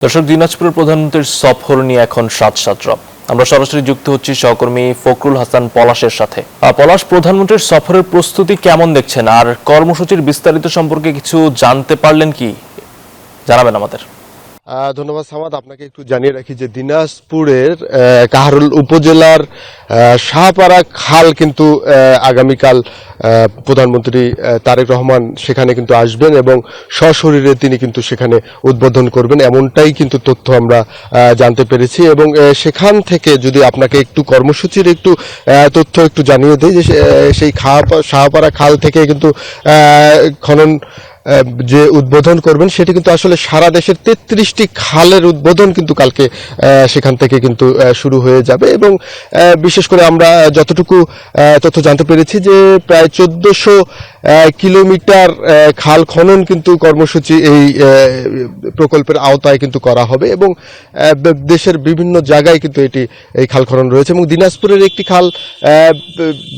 দর্শক, দিনাজপুরের প্রধানমন্ত্রীর সফর নিয়ে এখন সাতরাপ। আমরা সরাসরি যুক্ত হচ্ছি সহকর্মী ফখরুল হাসান পলাশের সাথে। পলাশ, প্রধানমন্ত্রীর সফরের প্রস্তুতি কেমন দেখছেন, আর কর্মসূচির বিস্তারিত সম্পর্কে কিছু জানতে পারলেন কি, জানাবেন আমাদের। ধন্যবাদ সামাদ। আপনাকে একটু জানিয়ে রাখি যে দিনাজপুরের কাহারোল উপজেলার শাহপাড়া খাল কিন্তু আগামীকাল প্রধানমন্ত্রী তারেক রহমান সেখানে কিন্তু আসবেন এবং সশরীরে তিনি কিন্তু সেখানে উদ্বোধন করবেন, এমনটাই কিন্তু তথ্য আমরা জানতে পেরেছি। এবং সেখান থেকে যদি আপনাকে একটু কর্মসূচির একটু তথ্য একটু জানিয়ে দেই যে সেই শাহপাড়া খাল থেকে কিন্তু খনন যে উদ্বোধন করবেন সেটি কিন্তু আসলে সারা দেশের 33টি খালের উদ্বোধন কিন্তু কালকে সেখান থেকে কিন্তু শুরু হয়ে যাবে। এবং বিশেষ করে আমরা যতটুকু তথ্য জানতে পেরেছি যে প্রায় 1400 কিলোমিটার খাল খনন কিন্তু কর্মসূচি এই প্রকল্পের আওতায় কিন্তু করা হবে এবং দেশের বিভিন্ন জায়গায় কিন্তু এই খাল খনন রয়েছে। এবং দিনাজপুরের একটি খাল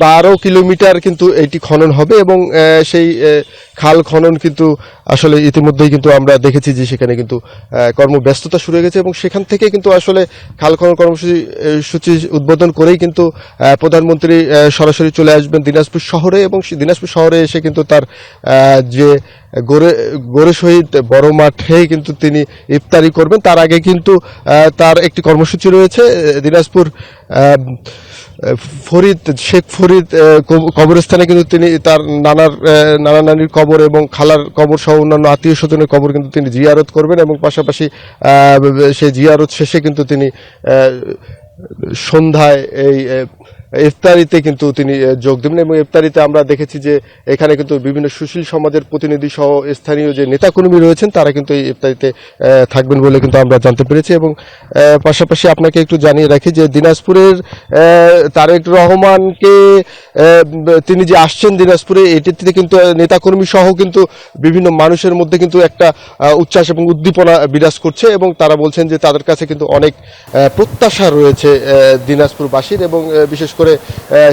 12 কিলোমিটার কিন্তু এটি খনন হবে এবং সেই খাল খনন কিন্তু আসলে ইতিমধ্যেই কিন্তু আমরা দেখেছি যে সেখানে কিন্তু কর্মব্যস্ততা শুরু হয়ে গেছে এবং সেখান থেকে কিন্তু আসলে খাল খনন কর্মসূচি উদ্বোধন করেই কিন্তু প্রধানমন্ত্রী সরাসরি চলে আসবেন দিনাজপুর শহরে এবং দিনাজপুর শহরে এসে কিন্তু তার যে গোরে শহীদ বড় মাঠে কিন্তু তিনি ইফতারি করবেন। তার আগে কিন্তু তার একটি কর্মসূচি রয়েছে দিনাজপুর শেখ ফরিদ কবরস্থানে কিন্তু তিনি তার নানা নানির কবর এবং খালার কবর সহ অন্যান্য আত্মীয় স্বজনের কবর কিন্তু তিনি জিয়ারত করবেন এবং পাশাপাশি সেই জিয়ারত শেষে কিন্তু তিনি সন্ধ্যায় এই ইফতারিতে কিন্তু তিনি যোগ দেবেন। এবং ইফতারিতে আমরা দেখেছি যে এখানে কিন্তু বিভিন্ন সুশীল সমাজের প্রতিনিধি সহ স্থানীয় যে নেতাকর্মী রয়েছেন তারা কিন্তু এই ইফতারিতে থাকবেন বলে কিন্তু আমরা জানতে পেরেছি। এবং পাশাপাশি আপনাকে একটু জানিয়ে রাখি যে দিনাজপুরের তারেক রহমানকে তিনি যে আসছেন দিনাজপুরে, এটিতে কিন্তু নেতাকর্মী সহ কিন্তু বিভিন্ন মানুষের মধ্যে কিন্তু একটা উচ্ছ্বাস এবং উদ্দীপনা বিরাজ করছে এবং তারা বলছেন যে তাদের কাছে কিন্তু অনেক প্রত্যাশা রয়েছে দিনাজপুরবাসীর এবং বিশেষ করে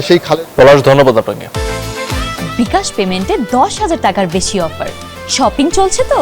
সেই খালে। পলাশ, ধন্যবাদ আপনাকে। বিকাশ পেমেন্টে 10,000 টাকার বেশি অফার, শপিং চলছে তো।